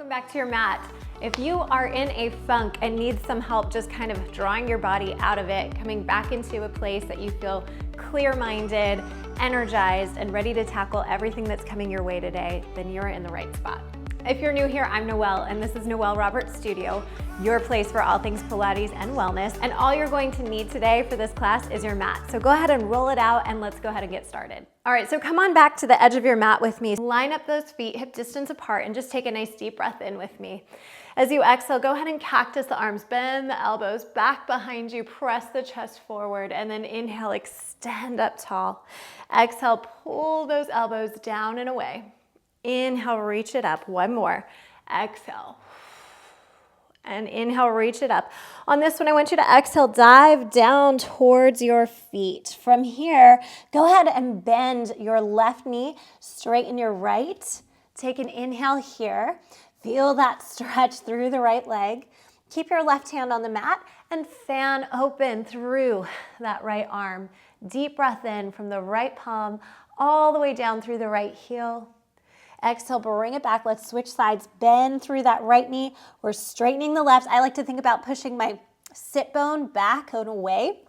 Welcome back to your mat. If you are in a funk and need some help just kind of drawing your body out of it, coming back into a place that you feel clear-minded, energized, and ready to tackle everything that's coming your way today, then you're in the right spot. If you're new here, I'm Noelle, and this is Noelle Roberts Studio, your place for all things Pilates and wellness. And all you're going to need today for this class is your mat. So go ahead and roll it out and let's go ahead and get started. All right, so come on back to the edge of your mat with me. Line up those feet hip distance apart and just take a nice deep breath in with me. As you exhale, go ahead and cactus the arms, bend the elbows back behind you, press the chest forward, and then inhale, extend up tall. Exhale, pull those elbows down and away. Inhale, reach it up. One more. Exhale. And inhale, reach it up. On this one, I want you to exhale, dive down towards your feet. From here, go ahead and bend your left knee, straighten your right. Take an inhale here. Feel that stretch through the right leg. Keep your left hand on the mat and fan open through that right arm. Deep breath in from the right palm all the way down through the right heel. Exhale, bring it back. Let's switch sides. Bend through that right knee. We're straightening the left. I like to think about pushing my sit bone back and away.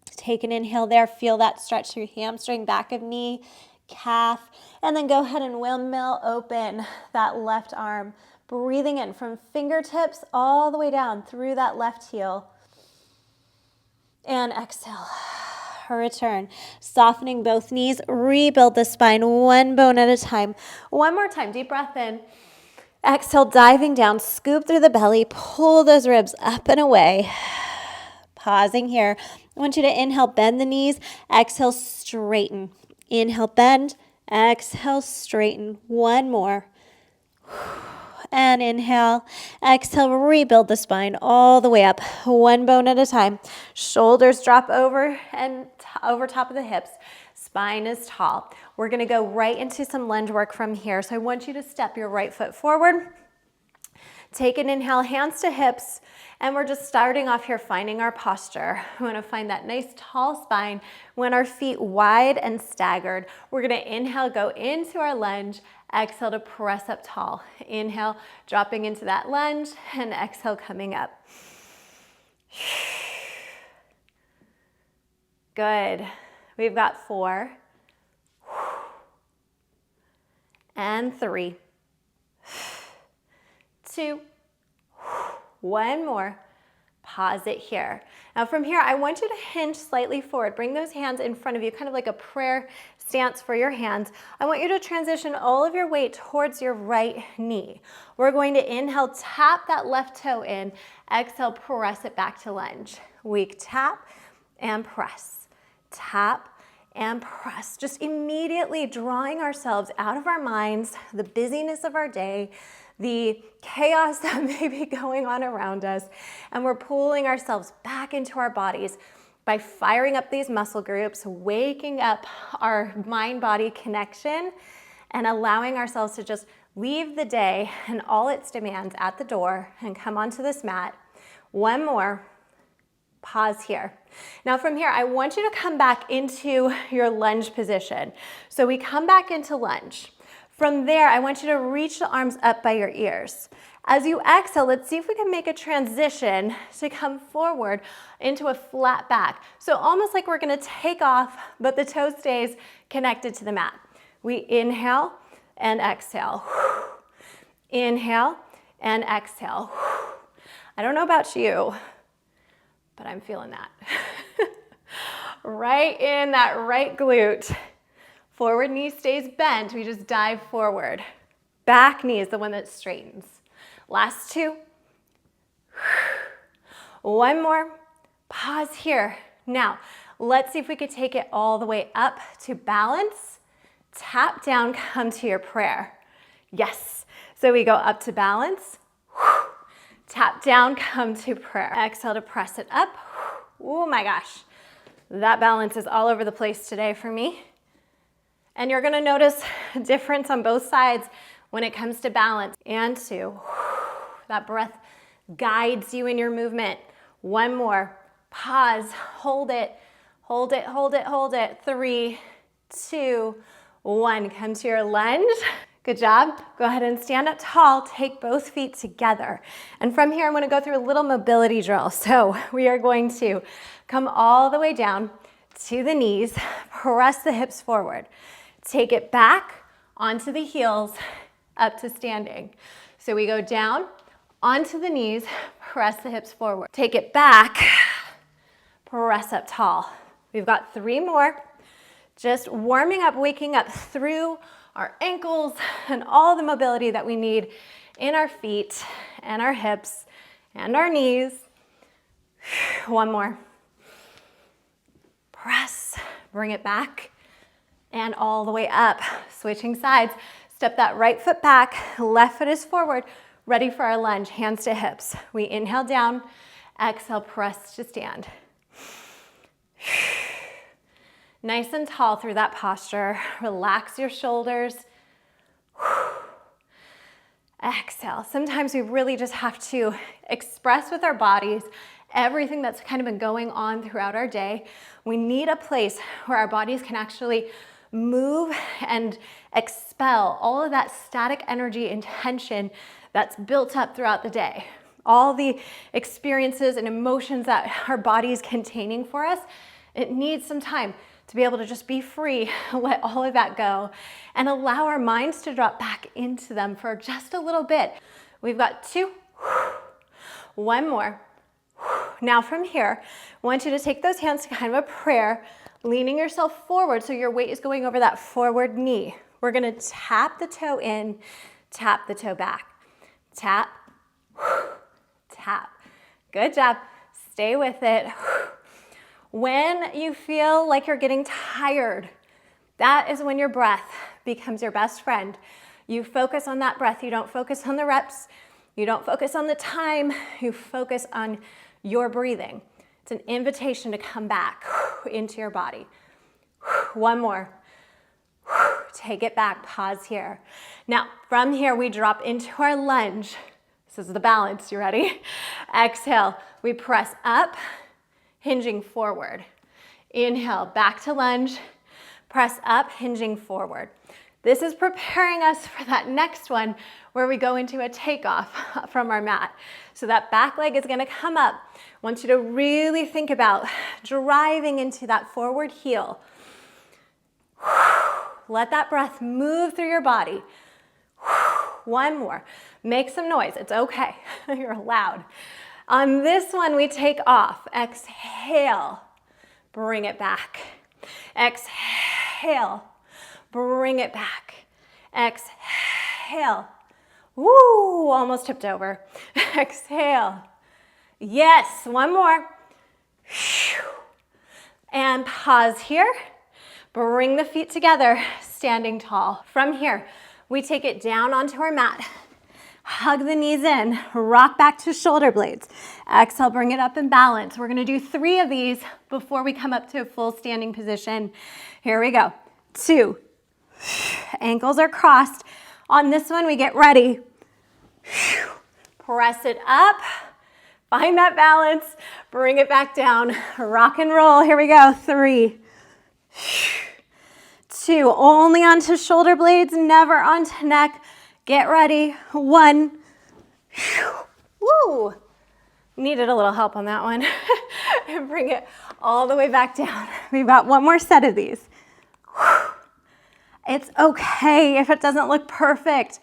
Take an inhale there. Feel that stretch through hamstring, back of knee, calf. And then go ahead and windmill open that left arm. Breathing in from fingertips all the way down through that left heel. And exhale. Return, softening both knees, rebuild the spine one bone at a time. One more time, deep breath in. Exhale, diving down, scoop through the belly, pull those ribs up and away. Pausing here. I want you to inhale, bend the knees. Exhale, straighten. Inhale, bend. Exhale, straighten. One more. And inhale, exhale, rebuild the spine all the way up, one bone at a time. Shoulders drop over and over top of the hips. Spine is tall. We're gonna go right into some lunge work from here. So I want you to step your right foot forward. Take an inhale, hands to hips, and we're just starting off here, finding our posture. We wanna find that nice tall spine when our feet wide and staggered. We're gonna inhale, go into our lunge. Exhale to press up tall. Inhale, dropping into that lunge, and exhale, coming up. Good. We've got 4 and 3, 2, 1 more. Pause it here. Now from here, I want you to hinge slightly forward. Bring those hands in front of you, kind of like a prayer stance for your hands. I want you to transition all of your weight towards your right knee. We're going to inhale, tap that left toe in. Exhale, press it back to lunge. Weak tap and press. Tap and press. Just immediately drawing ourselves out of our minds, the busyness of our day, the chaos that may be going on around us, and we're pulling ourselves back into our bodies by firing up these muscle groups, waking up our mind-body connection, and allowing ourselves to just leave the day and all its demands at the door and come onto this mat. One more. Pause here. Now from here, I want you to come back into your lunge position. So we come back into lunge. From there, I want you to reach the arms up by your ears. As you exhale, let's see if we can make a transition to come forward into a flat back. So almost like we're gonna take off, but the toe stays connected to the mat. We inhale and exhale. Inhale and exhale. I don't know about you, but I'm feeling that. Right in that right glute. Forward knee stays bent, we just dive forward. Back knee is the one that straightens. Last 2. One more. Pause here. Now, let's see if we could take it all the way up to balance. Tap down, come to your prayer. Yes. So we go up to balance. Tap down, come to prayer. Exhale to press it up. Oh my gosh. That balance is all over the place today for me. And you're gonna notice a difference on both sides when it comes to balance. And 2, that breath guides you in your movement. One more, pause, hold it, hold it, hold it, hold it. 3, 2, 1, come to your lunge. Good job. Go ahead and stand up tall. Take both feet together. And from here, I'm going to go through a little mobility drill. So we are going to come all the way down to the knees, press the hips forward. Take it back onto the heels, up to standing. So we go down, onto the knees, press the hips forward. Take it back, press up tall. We've got 3 more. Just warming up, waking up through our ankles and all the mobility that we need in our feet and our hips and our knees. 1 more. Press, bring it back and all the way up. Switching sides. Step that right foot back, left foot is forward. Ready for our lunge, hands to hips. We inhale down, exhale, press to stand. Nice and tall through that posture. Relax your shoulders. Exhale. Sometimes we really just have to express with our bodies everything that's kind of been going on throughout our day. We need a place where our bodies can actually move and expel all of that static energy and tension that's built up throughout the day. All the experiences and emotions that our body is containing for us, it needs some time to be able to just be free, let all of that go, and allow our minds to drop back into them for just a little bit. We've got 2, 1 more. Now from here, I want you to take those hands to kind of a prayer, leaning yourself forward so your weight is going over that forward knee. We're gonna tap the toe in, tap the toe back. Tap, tap. Good job. Stay with it. When you feel like you're getting tired, that is when your breath becomes your best friend. You focus on that breath. You don't focus on the reps. You don't focus on the time. You focus on your breathing. It's an invitation to come back into your body. 1 more. Take it back. Pause here. Now, from here, we drop into our lunge. This is the balance. You ready? Exhale. We press up, hinging forward. Inhale, back to lunge. Press up, hinging forward. This is preparing us for that next one where we go into a takeoff from our mat. So that back leg is going to come up. I want you to really think about driving into that forward heel. Let that breath move through your body. 1 more. Make some noise. It's okay. You're allowed. On this one, we take off. Exhale. Bring it back. Exhale. Bring it back. Exhale. Woo, almost tipped over. Exhale. Yes, 1 more. And pause here. Bring the feet together, standing tall. From here, we take it down onto our mat. Hug the knees in, rock back to shoulder blades. Exhale, bring it up in balance. We're gonna do 3 of these before we come up to a full standing position. Here we go. 2. Ankles are crossed. On this one, we get ready. Press it up. Find that balance. Bring it back down. Rock and roll. Here we go. 3. 2. Only onto shoulder blades, never onto neck. Get ready. 1. Woo! Needed a little help on that one. And bring it all the way back down. We've got 1 more set of these. It's okay if it doesn't look perfect.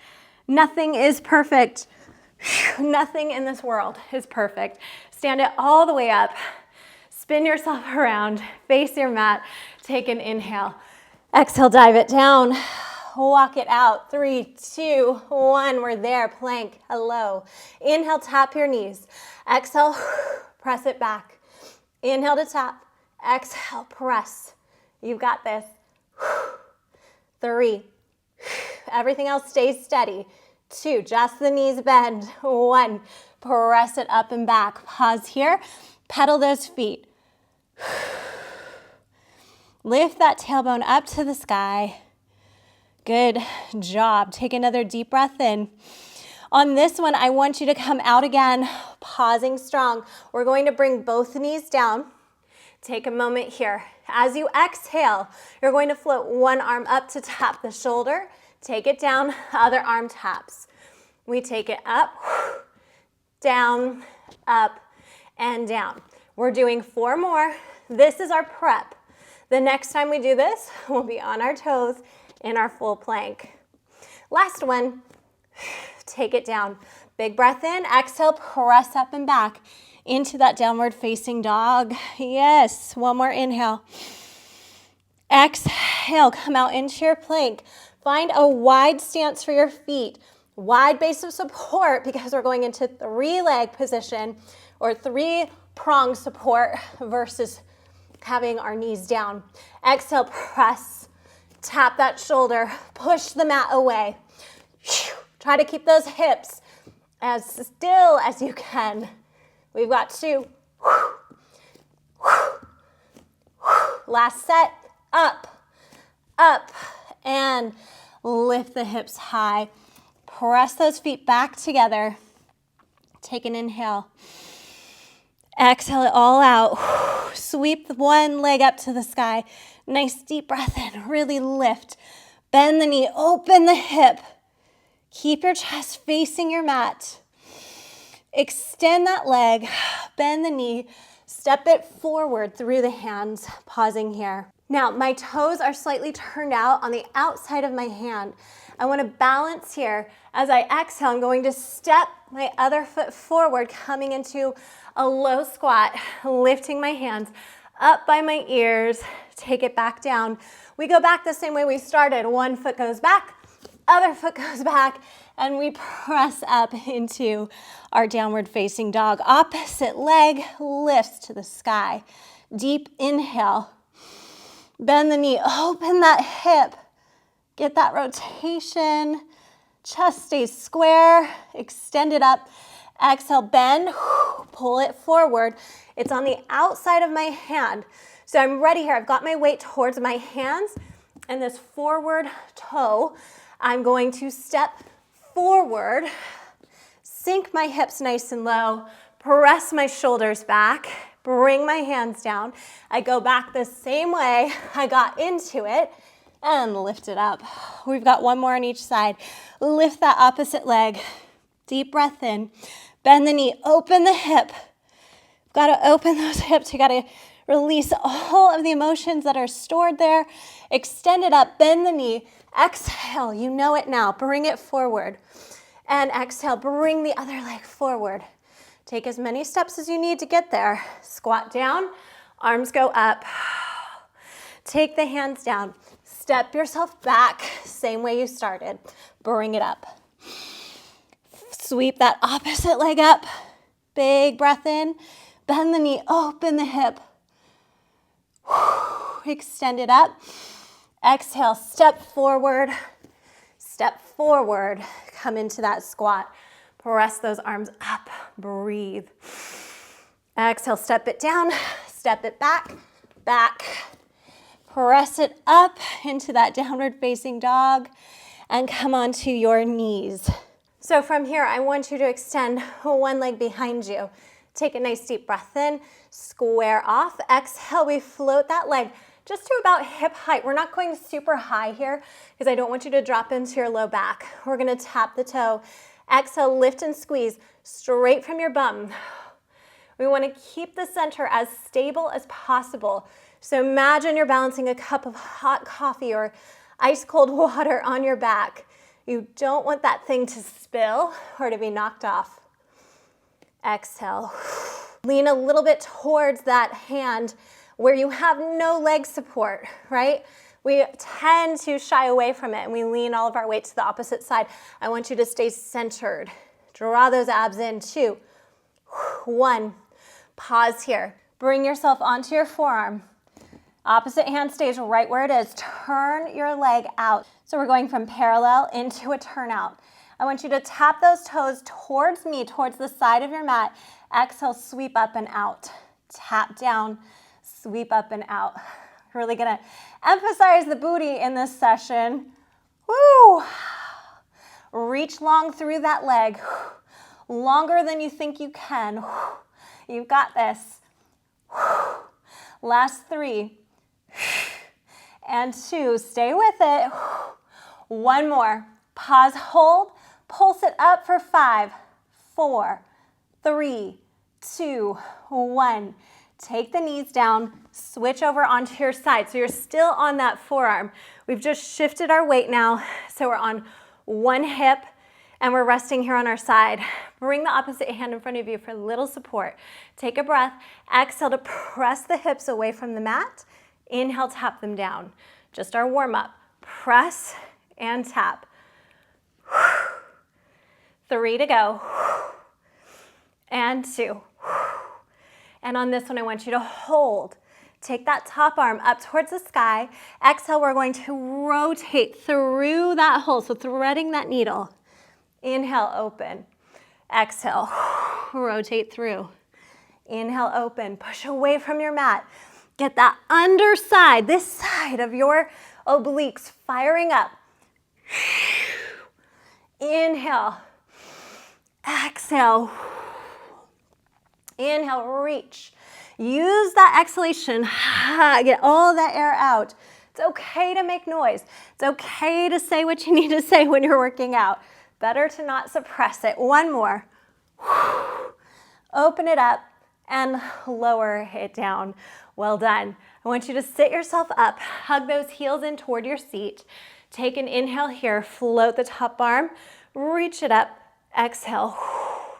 Nothing is perfect. Nothing in this world is perfect. Stand it all the way up. Spin yourself around. Face your mat. Take an inhale. Exhale, dive it down. Walk it out. 3, 2, 1. We're there. Plank. Hello. Inhale, tap your knees. Exhale, press it back. Inhale to tap. Exhale, press. You've got this. 3. Everything else stays steady. 2, just the knees bend. 1, press it up and back. Pause here. Pedal those feet. Lift that tailbone up to the sky. Good job. Take another deep breath in. On this one, I want you to come out again, pausing strong. We're going to bring both knees down. Take a moment here. As you exhale, you're going to float one arm up to tap the shoulder, Take it down, other arm taps. We take it up, down, up, and down. We're doing 4 more. This is our prep. The next time we do this, we'll be on our toes in our full plank. Last one, take it down. Big breath in, exhale, press up and back into that downward facing dog. Yes, one more inhale. Exhale, come out into your plank. Find a wide stance for your feet, wide base of support because we're going into 3-leg position or 3-prong support versus having our knees down. Exhale, press, tap that shoulder, push the mat away. Try to keep those hips as still as you can. We've got 2. Last set, up, up, and lift the hips high. Press those feet back together. Take an inhale. Exhale it all out. Sweep one leg up to the sky. Nice deep breath in. Really lift. Bend the knee. Open the hip. Keep your chest facing your mat. Extend that leg. Bend the knee. Step it forward through the hands. Pausing here. Now, my toes are slightly turned out on the outside of my hand. I want to balance here. As I exhale, I'm going to step my other foot forward, coming into a low squat, lifting my hands up by my ears, take it back down. We go back the same way we started. One foot goes back, other foot goes back, and we press up into our downward facing dog. Opposite leg lifts to the sky. Deep inhale. Bend the knee, open that hip. Get that rotation. Chest stays square. Extend it up. Exhale, bend. Pull it forward. It's on the outside of my hand. So I'm ready here. I've got my weight towards my hands and this forward toe. I'm going to step forward, sink my hips nice and low, press my shoulders back, bring my hands down. I go back the same way I got into it and lift it up. We've got one more on each side. Lift that opposite leg. Deep breath in. Bend the knee. Open the hip. Got to open those hips. You got to release all of the emotions that are stored there. Extend it up. Bend the knee. Exhale. You know it now. Bring it forward. And exhale. Bring the other leg forward. Take as many steps as you need to get there. Squat down. Arms go up. Take the hands down. Step yourself back. Same way you started. Bring it up. Sweep that opposite leg up. Big breath in. Bend the knee. Open the hip. Extend it up. Exhale. Step forward. Step forward. Come into that squat. Press those arms up. Breathe. Exhale. Step it down. Step it back. Back. Press it up into that downward facing dog and come onto your knees. So from here, I want you to extend one leg behind you. Take a nice deep breath in, square off. Exhale, we float that leg just to about hip height. We're not going super high here because I don't want you to drop into your low back. We're gonna tap the toe. Exhale, lift and squeeze straight from your bum. We wanna keep the center as stable as possible. So imagine you're balancing a cup of hot coffee or ice cold water on your back. You don't want that thing to spill or to be knocked off. Exhale. Lean a little bit towards that hand where you have no leg support, right? We tend to shy away from it and we lean all of our weight to the opposite side. I want you to stay centered. Draw those abs in. 2, 1. Pause here. Bring yourself onto your forearm. Opposite hand stays right where it is. Turn your leg out. So we're going from parallel into a turn out. I want you to tap those toes towards me, towards the side of your mat. Exhale, sweep up and out. Tap down, sweep up and out. Really gonna emphasize the booty in this session. Woo! Reach long through that leg. Longer than you think you can. You've got this. Last 3. And 2, stay with it. One more. Pause, hold, pulse it up for 5, 4, 3, 2, 1. Take the knees down, switch over onto your side. So you're still on that forearm. We've just shifted our weight now. So we're on one hip and we're resting here on our side. Bring the opposite hand in front of you for a little support. Take a breath. Exhale to press the hips away from the mat. Inhale, tap them down. Just our warm up. Press and tap. 3 to go. And 2. And on this one, I want you to hold. Take that top arm up towards the sky. Exhale, we're going to rotate through that hole, so threading that needle. Inhale, open. Exhale, rotate through. Inhale, open. Push away from your mat. Get that underside, this side of your obliques firing up. Inhale. Exhale. Inhale, reach. Use that exhalation. Get all that air out. It's okay to make noise. It's okay to say what you need to say when you're working out. Better to not suppress it. One more. Open it up and lower it down. Well done. I want you to sit yourself up. Hug those heels in toward your seat. Take an inhale here. Float the top arm. Reach it up. Exhale.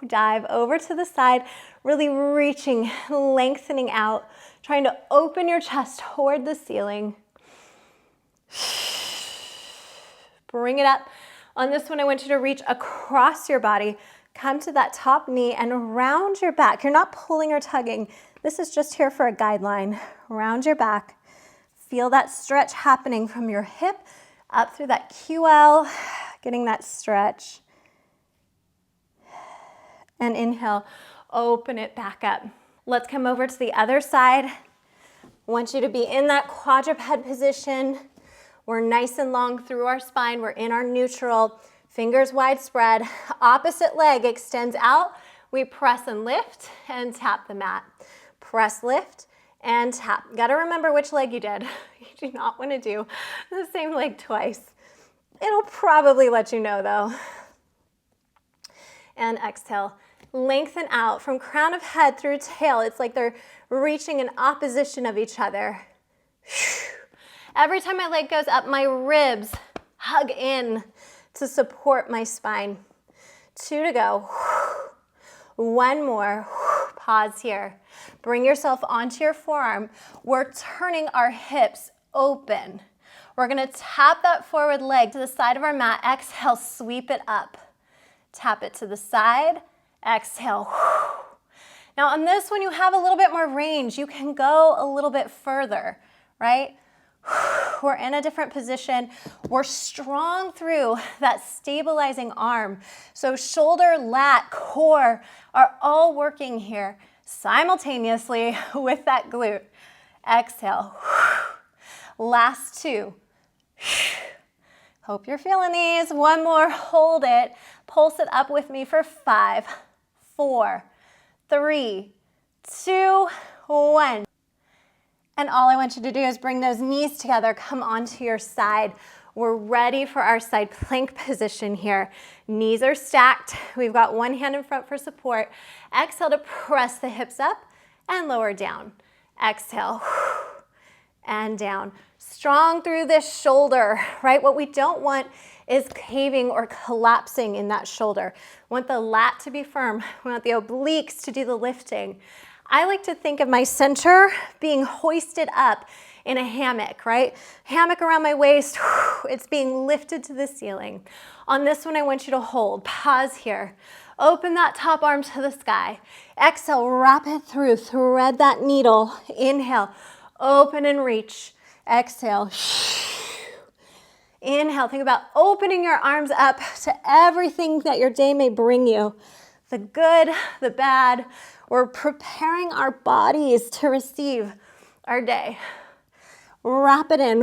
Dive over to the side, really reaching, lengthening out, trying to open your chest toward the ceiling. Bring it up. On this one, I want you to reach across your body, come to that top knee and round your back. You're not pulling or tugging. This is just here for a guideline. Round your back. Feel that stretch happening from your hip up through that QL, getting that stretch. And inhale, open it back up. Let's come over to the other side. I want you to be in that quadruped position. We're nice and long through our spine. We're in our neutral, fingers wide spread. Opposite leg extends out. We press and lift and tap the mat. Press, lift, and tap. You gotta remember which leg you did. You do not wanna do the same leg twice. It'll probably let you know though. And exhale. Lengthen out from crown of head through tail. It's like they're reaching in opposition of each other. Every time my leg goes up, my ribs hug in to support my spine. 2 to go. 1 more. Pause here. Bring yourself onto your forearm. We're turning our hips open. We're gonna tap that forward leg to the side of our mat. Exhale, sweep it up. Tap it to the side. Exhale. Now on this one, you have a little bit more range. You can go a little bit further, right? We're in a different position. We're strong through that stabilizing arm. So shoulder, lat, core are all working here simultaneously with that glute. Exhale. Last 2. Hope you're feeling these. 1 more, hold it. Pulse it up with me for 5, 4, 3, 2, 1. And all I want you to do is bring those knees together, come onto your side. We're ready for our side plank position here. Knees are stacked. We've got one hand in front for support. Exhale to press the hips up and lower down. Exhale and down. Strong through this shoulder, right? What we don't want is caving or collapsing in that shoulder. We want the lat to be firm. We want the obliques to do the lifting. I like to think of my center being hoisted up in a hammock, right? Hammock around my waist, it's being lifted to the ceiling. On this one, I want you to hold. Pause here. Open that top arm to the sky. Exhale, wrap it through. Thread that needle. Inhale, open and reach. Exhale. Inhale, think about opening your arms up to everything that your day may bring you. The good, the bad. We're preparing our bodies to receive our day. Wrap it in.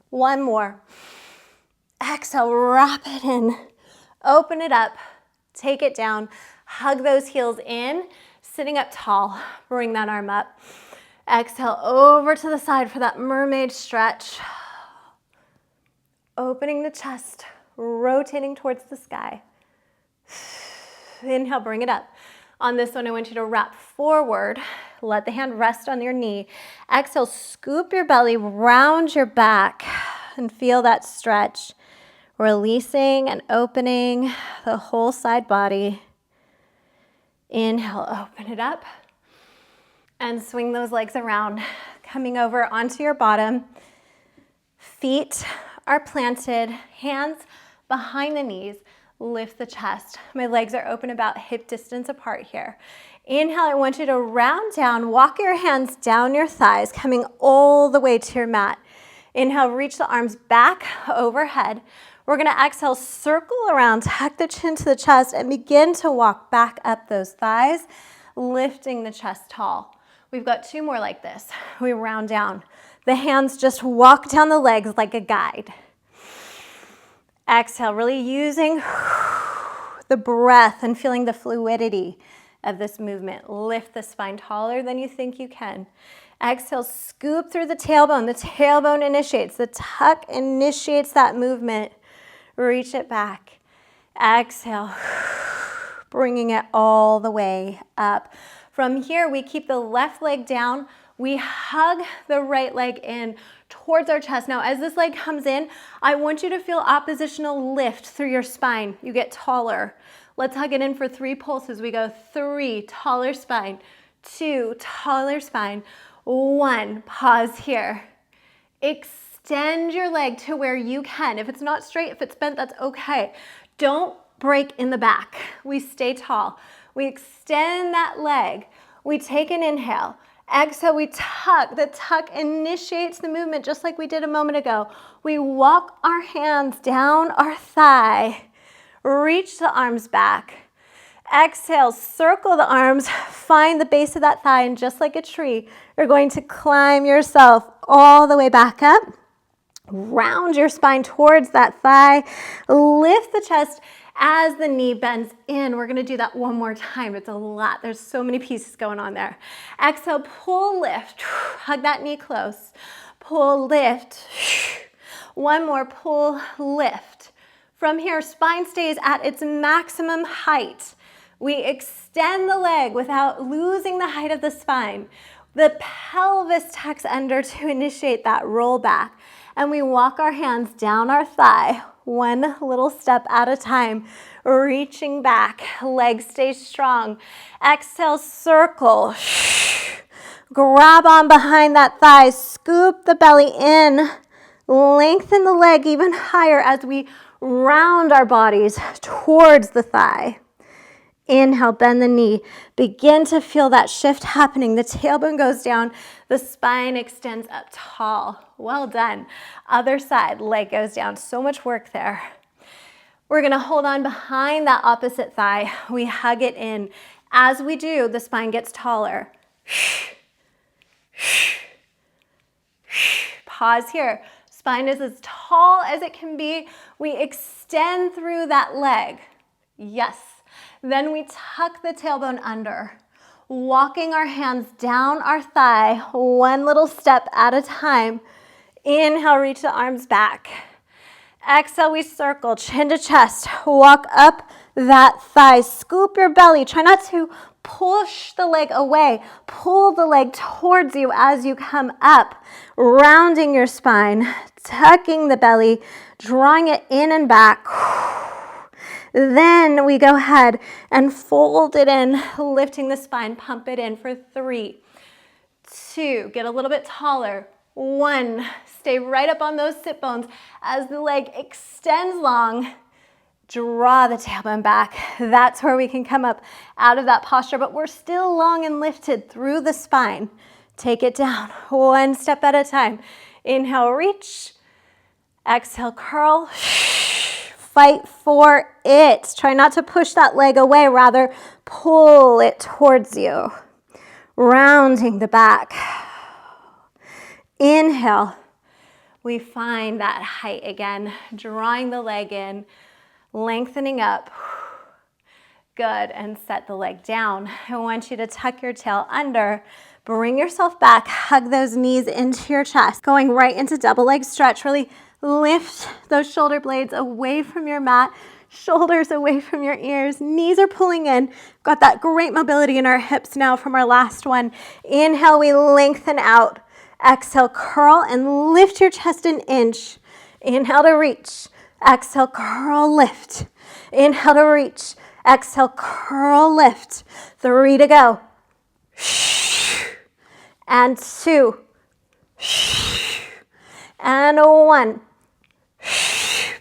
1 more. Exhale, wrap it in. Open it up. Take it down. Hug those heels in. Sitting up tall. Bring that arm up. Exhale over to the side for that mermaid stretch. opening the chest, rotating towards the sky. Inhale, bring it up. On this one, I want you to wrap forward. Let the hand rest on your knee. Exhale, scoop your belly, round your back, and feel that stretch. Releasing and opening the whole side body. Inhale, open it up. And swing those legs around, coming over onto your bottom. Feet are planted, hands behind the knees. Lift the chest. My legs are open about hip distance apart here. Inhale, I want you to round down, walk your hands down your thighs, coming all the way to your mat. Inhale, reach the arms back overhead. We're gonna exhale, circle around, tuck the chin to the chest, and begin to walk back up those thighs, lifting the chest tall. We've got 2 more like this. We round down. The hands just walk down the legs like a guide. Exhale, really using the breath and feeling the fluidity of this movement. Lift the spine taller than you think you can. Exhale, scoop through the tailbone. The tailbone initiates. The tuck initiates that movement. Reach it back. Exhale, bringing it all the way up. From here, we keep the left leg down. We hug the right leg in towards our chest. Now, as this leg comes in, I want you to feel oppositional lift through your spine. You get taller. Let's hug it in for 3 pulses. We go 3, taller spine, 2, taller spine, 1, pause here. Extend your leg to where you can. If it's not straight, if it's bent, that's okay. Don't break in the back. We stay tall. We extend that leg. We take an inhale. Exhale, we tuck. The tuck initiates the movement just like we did a moment ago. We walk our hands down our thigh. Reach the arms back. Exhale, circle the arms. Find the base of that thigh, and just like a tree, you're going to climb yourself all the way back up. Round your spine towards that thigh. Lift the chest as the knee bends in. We're gonna do that one more time. It's a lot. There's so many pieces going on there. Exhale, pull, lift. Hug that knee close. Pull, lift. One more, pull, lift. From here, spine stays at its maximum height. We extend the leg without losing the height of the spine. The pelvis tucks under to initiate that roll back. And we walk our hands down our thigh, 1 little step at a time, reaching back. Legs stay strong. Exhale, circle. Grab on behind that thigh. Scoop the belly in. Lengthen the leg even higher as we round our bodies towards the thigh. Inhale, bend the knee. Begin to feel that shift happening. The tailbone goes down. The spine extends up tall. Well done. Other side, leg goes down. So much work there. We're gonna hold on behind that opposite thigh. We hug it in. As we do, the spine gets taller. Pause here. Spine is as tall as it can be. We extend through that leg. Yes. Then we tuck the tailbone under, walking our hands down our thigh, 1 little step at a time. Inhale, reach the arms back. Exhale, we circle, chin to chest. Walk up that thigh. Scoop your belly. Try not to push the leg away. Pull the leg towards you as you come up, rounding your spine, tucking the belly, drawing it in and back. Then we go ahead and fold it in, lifting the spine, pump it in for 3, 2, get a little bit taller, 1, stay right up on those sit bones as the leg extends long, draw the tailbone back. That's where we can come up out of that posture, but we're still long and lifted through the spine. Take it down, 1 step at a time. Inhale, reach, exhale, curl. Fight for it. Try not to push that leg away, rather pull it towards you. Rounding the back. Inhale. We find that height again, drawing the leg in, lengthening up. Good, and set the leg down. I want you to tuck your tail under. Bring yourself back, hug those knees into your chest. Going right into double leg stretch, really Lift those shoulder blades away from your mat, shoulders away from your ears, knees are pulling in. Got that great mobility in our hips now from our last one. Inhale, we lengthen out. Exhale, curl and lift your chest an inch. Inhale to reach. Exhale, curl, lift. Inhale to reach. Exhale, curl, lift. 3 to go. And 2. And 1.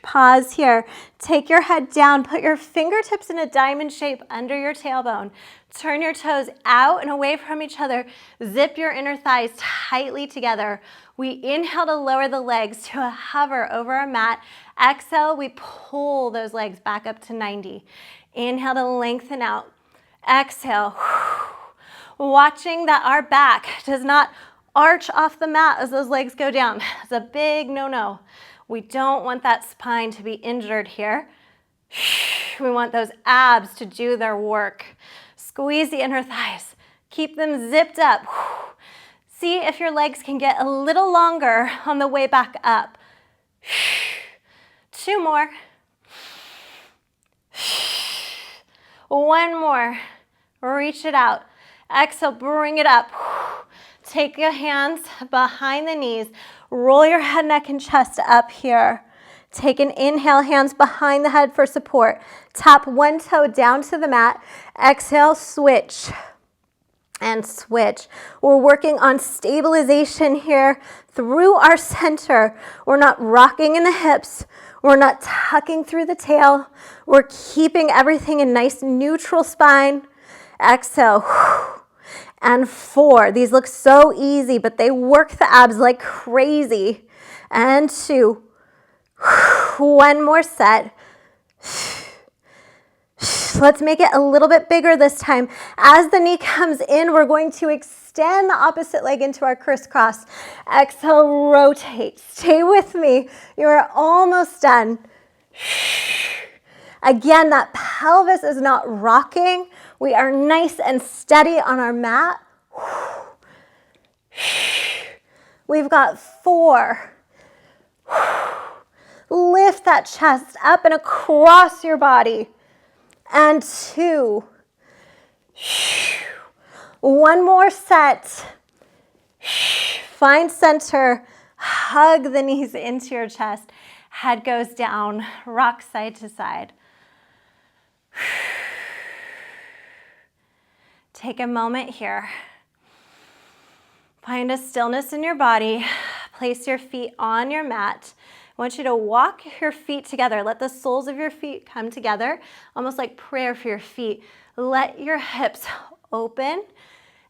Pause here. Take your head down. Put your fingertips in a diamond shape under your tailbone. Turn your toes out and away from each other. Zip your inner thighs tightly together. We inhale to lower the legs to a hover over our mat. Exhale, we pull those legs back up to 90. Inhale to lengthen out. Exhale. Watching that our back does not arch off the mat as those legs go down. It's a big no-no. We don't want that spine to be injured here. We want those abs to do their work. Squeeze the inner thighs. Keep them zipped up. See if your legs can get a little longer on the way back up. 2 more. 1 more. Reach it out. Exhale, bring it up. Take your hands behind the knees. Roll your head, neck, and chest up here. Take an inhale, hands behind the head for support. Tap one toe down to the mat. Exhale, switch and switch. We're working on stabilization here through our center. We're not rocking in the hips. We're not tucking through the tail. We're keeping everything in nice neutral spine. Exhale. And 4. These look so easy, but they work the abs like crazy. And 2. 1 more set. Let's make it a little bit bigger this time. As the knee comes in, we're going to extend the opposite leg into our crisscross. Exhale, rotate. Stay with me. You're almost done. Again, that pelvis is not rocking. We are nice and steady on our mat. We've got 4. Lift that chest up and across your body. And 2. 1 more set. Find center. Hug the knees into your chest. Head goes down. Rock side to side. Take a moment here. Find a stillness in your body. Place your feet on your mat. I want you to walk your feet together. Let the soles of your feet come together, almost like prayer for your feet. Let your hips open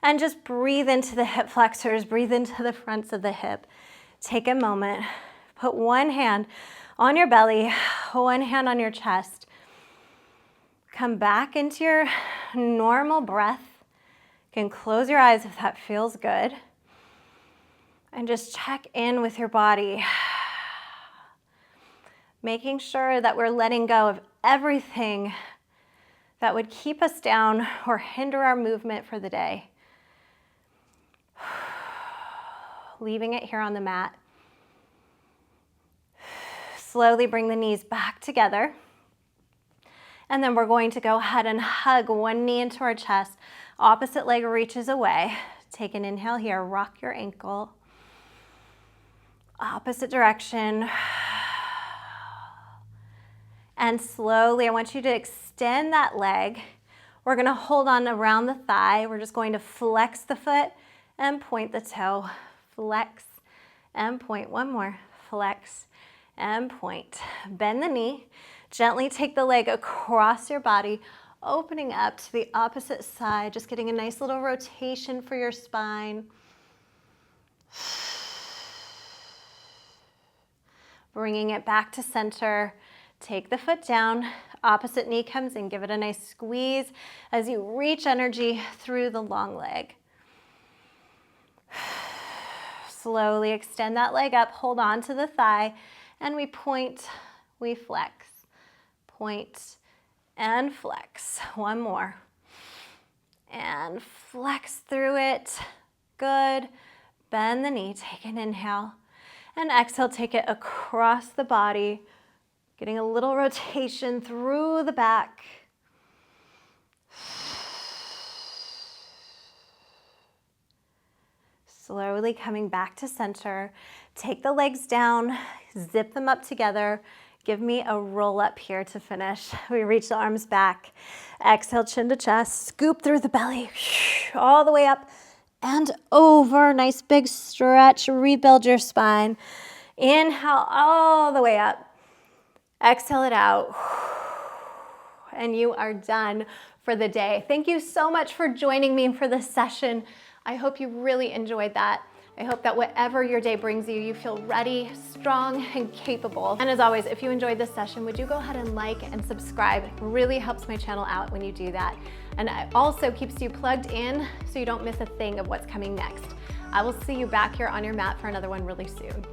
and just breathe into the hip flexors. Breathe into the fronts of the hip. Take a moment. Put one hand on your belly, one hand on your chest. Come back into your normal breath. You can close your eyes if that feels good. And just check in with your body. Making sure that we're letting go of everything that would keep us down or hinder our movement for the day. Leaving it here on the mat. Slowly bring the knees back together. And then we're going to go ahead and hug one knee into our chest. Opposite leg reaches away. Take an inhale here. Rock your ankle. Opposite direction. And slowly, I want you to extend that leg. We're going to hold on around the thigh. We're just going to flex the foot and point the toe. Flex and point. 1 more. Flex and point. Bend the knee. Gently take the leg across your body, opening up to the opposite side, just getting a nice little rotation for your spine. Bringing it back to center. Take the foot down, opposite knee comes in, give it a nice squeeze as you reach energy through the long leg. Slowly extend that leg up, hold on to the thigh, and we point, we flex. Point and flex. 1 more. And flex through it. Good. Bend the knee, take an inhale. And exhale, take it across the body, getting a little rotation through the back. Slowly coming back to center. Take the legs down, zip them up together. Give me a roll up here to finish. We reach the arms back. Exhale, chin to chest, scoop through the belly, all the way up and over. Nice big stretch, rebuild your spine. Inhale all the way up. Exhale it out. And you are done for the day. Thank you so much for joining me for this session. I hope you really enjoyed that. I hope that whatever your day brings you, you feel ready, strong, and capable. And as always, if you enjoyed this session, would you go ahead and like and subscribe? It really helps my channel out when you do that. And it also keeps you plugged in so you don't miss a thing of what's coming next. I will see you back here on your mat for another one really soon.